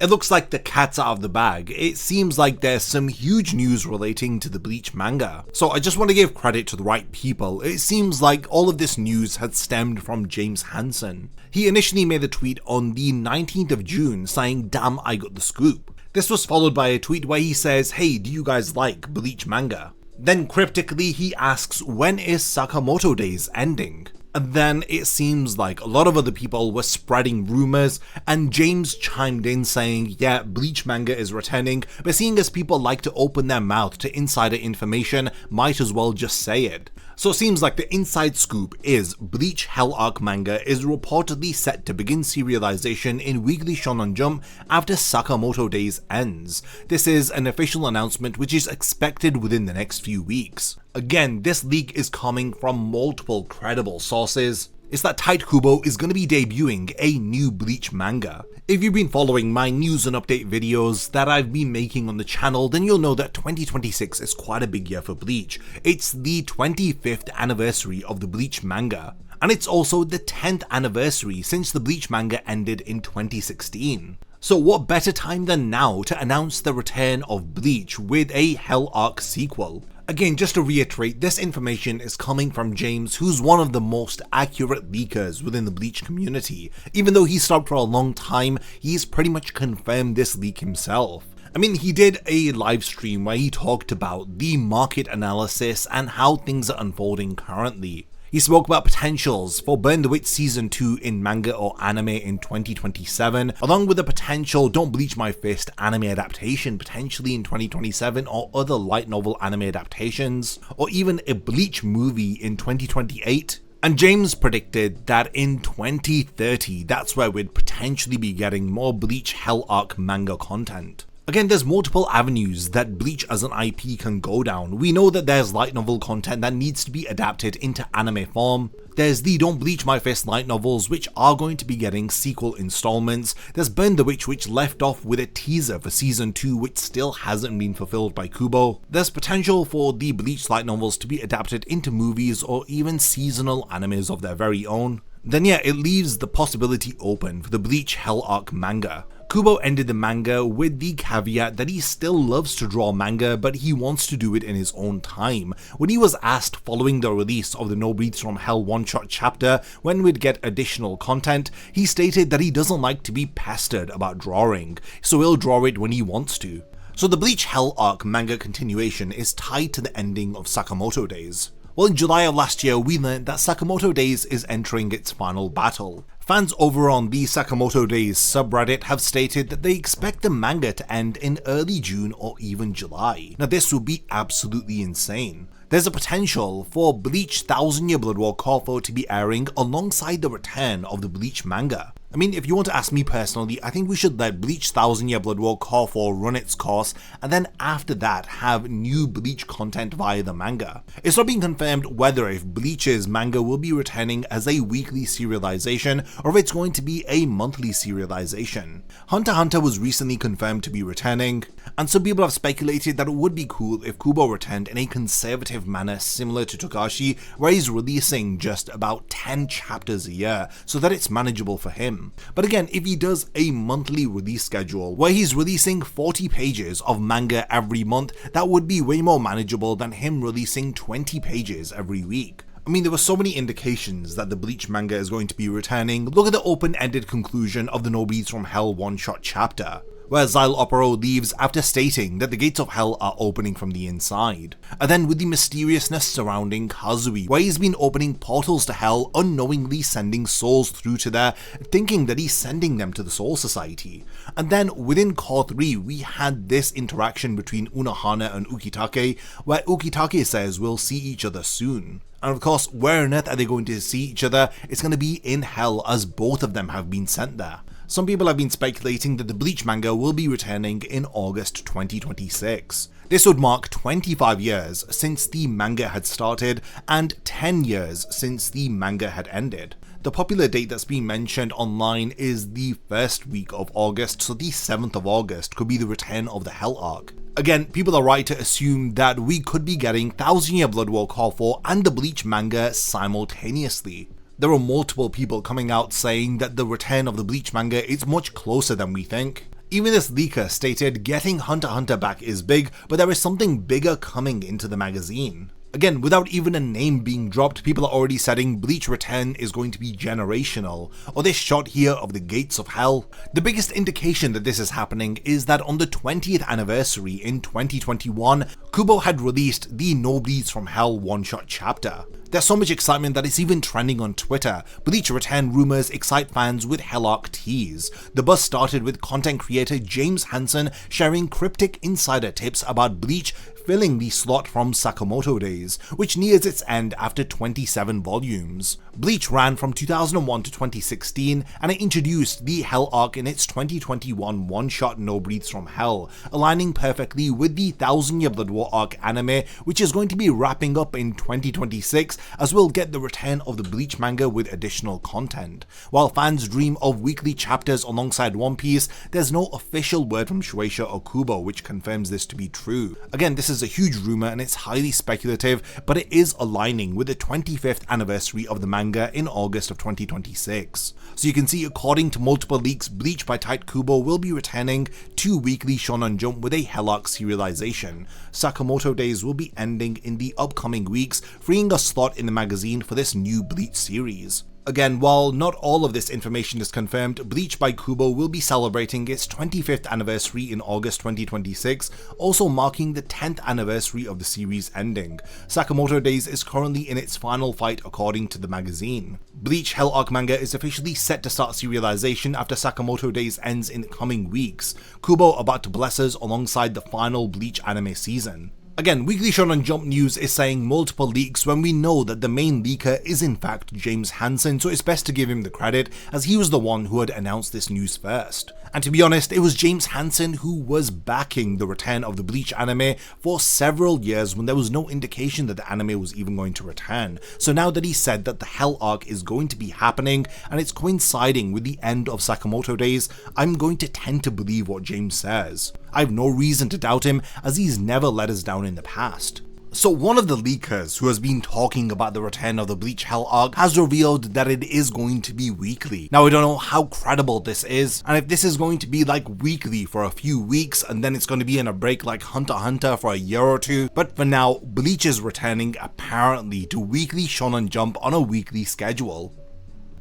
It looks like the cat's out of the bag. It seems like there's some huge news relating to the Bleach manga. So I just want to give credit to the right people. It seems like all of this news had stemmed from James Hansen. He initially made the tweet on the 19th of June saying, "Damn, I got the scoop." This was followed by a tweet where he says, "Hey, do you guys like Bleach manga?" Then cryptically he asks, "When is Sakamoto Days ending?" And then it seems like a lot of other people were spreading rumors, and James chimed in saying, yeah, Bleach manga is returning, but seeing as people like to open their mouth to insider information, might as well just say it. So it seems like the inside scoop is Bleach Hell Arc manga is reportedly set to begin serialization in Weekly Shonen Jump after Sakamoto Days ends. This is an official announcement which is expected within the next few weeks. Again, this leak is coming from multiple credible sources. It's that Tite Kubo is going to be debuting a new Bleach manga. If you've been following my news and update videos that I've been making on the channel, then you'll know that 2026 is quite a big year for Bleach. It's the 25th anniversary of the Bleach manga, and it's also the 10th anniversary since the Bleach manga ended in 2016. So what better time than now to announce the return of Bleach with a Hell Arc sequel? Again, just to reiterate, this information is coming from James, who's one of the most accurate leakers within the Bleach community. Even though he stopped for a long time, he's pretty much confirmed this leak himself. I mean, he did a live stream where he talked about the market analysis and how things are unfolding currently. He spoke about potentials for Burn the Witch Season 2 in manga or anime in 2027, along with a potential Don't Bleach My Fist anime adaptation potentially in 2027, or other light novel anime adaptations, or even a Bleach movie in 2028. And James predicted that in 2030, that's where we'd potentially be getting more Bleach Hell Arc manga content. Again, there's multiple avenues that Bleach as an IP can go down. We know that there's light novel content that needs to be adapted into anime form. There's the Don't Bleach My Fist light novels, which are going to be getting sequel installments. There's Burn the Witch, which left off with a teaser for Season 2, which still hasn't been fulfilled by Kubo. There's potential for the Bleach light novels to be adapted into movies or even seasonal animes of their very own. Then yeah, it leaves the possibility open for the Bleach Hell Arc manga. Kubo ended the manga with the caveat that he still loves to draw manga, but he wants to do it in his own time. When he was asked following the release of the No Breaths from Hell one-shot chapter when we'd get additional content, he stated that he doesn't like to be pestered about drawing, so he'll draw it when he wants to. So the Bleach Hell Arc manga continuation is tied to the ending of Sakamoto Days. Well, in July of last year, we learned that Sakamoto Days is entering its final battle. Fans over on the Sakamoto Days subreddit have stated that they expect the manga to end in early June or even July. Now this would be absolutely insane. There's a potential for Bleach 1000 Year Blood War Corfu to be airing alongside the return of the Bleach manga. I mean, if you want to ask me personally, I think we should let Bleach 1000 Year Blood War Corfu run its course, and then after that have new Bleach content via the manga. It's not being confirmed whether if Bleach's manga will be returning as a weekly serialization, or if it's going to be a monthly serialization. Hunter x Hunter was recently confirmed to be returning, and some people have speculated that it would be cool if Kubo returned in a conservative manner similar to Togashi, where he's releasing just about 10 chapters a year, so that it's manageable for him. But again, if he does a monthly release schedule where he's releasing 40 pages of manga every month, that would be way more manageable than him releasing 20 pages every week. I mean, there were so many indications that the Bleach manga is going to be returning. Look at the open-ended conclusion of the No Breaths from Hell one-shot chapter, where Xyle Opero leaves after stating that the gates of hell are opening from the inside. And then with the mysteriousness surrounding Kazui, where he's been opening portals to hell, unknowingly sending souls through to there, thinking that he's sending them to the Soul Society. And then within Core 3, we had this interaction between Unohana and Ukitake, where Ukitake says we'll see each other soon. And of course, where on earth are they going to see each other? It's going to be in hell, as both of them have been sent there. Some people have been speculating that the Bleach manga will be returning in August 2026. This would mark 25 years since the manga had started and 10 years since the manga had ended. The popular date that's being mentioned online is the first week of August, so the 7th of August could be the return of the Hell Arc. Again, people are right to assume that we could be getting 1000 Year Blood War Corfu and the Bleach manga simultaneously. There are multiple people coming out saying that the return of the Bleach manga is much closer than we think. Even this leaker stated getting Hunter x Hunter back is big, but there is something bigger coming into the magazine. Again, without even a name being dropped, people are already saying Bleach Return is going to be generational, or this shot here of the gates of hell. The biggest indication that this is happening is that on the 20th anniversary in 2021, Kubo had released the No Bleeds from Hell one-shot chapter. There's so much excitement that it's even trending on Twitter. Bleach Return rumors excite fans with Hell Arc tease. The buzz started with content creator James Hansen sharing cryptic insider tips about Bleach filling the slot from Sakamoto days, which nears its end after 27 volumes. Bleach ran from 2001 to 2016, and it introduced the Hell Arc in its 2021 one-shot No Breathes from Hell, aligning perfectly with the 1000 Year Blood War arc anime, which is going to be wrapping up in 2026, as we'll get the return of the Bleach manga with additional content. While fans dream of weekly chapters alongside One Piece, there's no official word from Shueisha or Kubo which confirms this to be true. Again, this is a huge rumor and it's highly speculative, but it is aligning with the 25th anniversary of the manga in August of 2026. So you can see, according to multiple leaks, Bleach by Tite Kubo will be returning to weekly Shonen Jump with a Hell Arc serialization. Sakamoto days will be ending in the upcoming weeks, freeing a slot in the magazine for this new Bleach series. Again, while not all of this information is confirmed, Bleach by Kubo will be celebrating its 25th anniversary in August 2026, also marking the 10th anniversary of the series ending. Sakamoto Days is currently in its final fight according to the magazine. Bleach Hell Arc manga is officially set to start serialization after Sakamoto Days ends in the coming weeks, Kubo about to bless us alongside the final Bleach anime season. Again, Weekly Shonen Jump News is saying multiple leaks when we know that the main leaker is in fact James Hansen, so it's best to give him the credit as he was the one who had announced this news first. And to be honest, it was James Hansen who was backing the return of the Bleach anime for several years when there was no indication that the anime was even going to return. So now that he said that the Hell Arc is going to be happening and it's coinciding with the end of Sakamoto Days, I'm going to tend to believe what James says. I have no reason to doubt him as he's never let us down in the past. So one of the leakers who has been talking about the return of the Bleach Hell Arc has revealed that it is going to be weekly. Now I don't know how credible this is, and if this is going to be like weekly for a few weeks and then it's going to be in a break like Hunter x Hunter for a year or two, but for now, Bleach is returning apparently to Weekly Shonen Jump on a weekly schedule.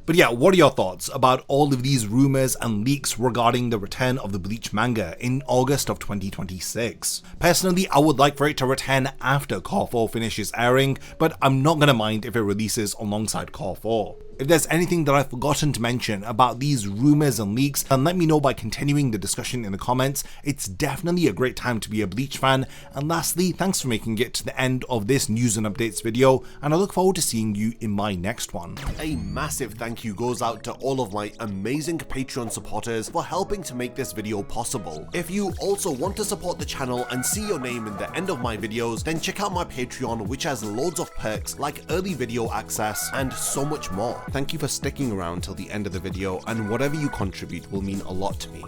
But yeah, what are your thoughts about all of these rumors and leaks regarding the return of the Bleach manga in August of 2026? Personally, I would like for it to return after Core 4 finishes airing, but I'm not gonna mind if it releases alongside Core 4. If there's anything that I've forgotten to mention about these rumors and leaks, then let me know by continuing the discussion in the comments. It's definitely a great time to be a Bleach fan. And lastly, thanks for making it to the end of this news and updates video, and I look forward to seeing you in my next one. A massive thank you goes out to all of my amazing Patreon supporters for helping to make this video possible. If you also want to support the channel and see your name in the end of my videos, then check out my Patreon, which has loads of perks like early video access and so much more. Thank you for sticking around till the end of the video, and whatever you contribute will mean a lot to me.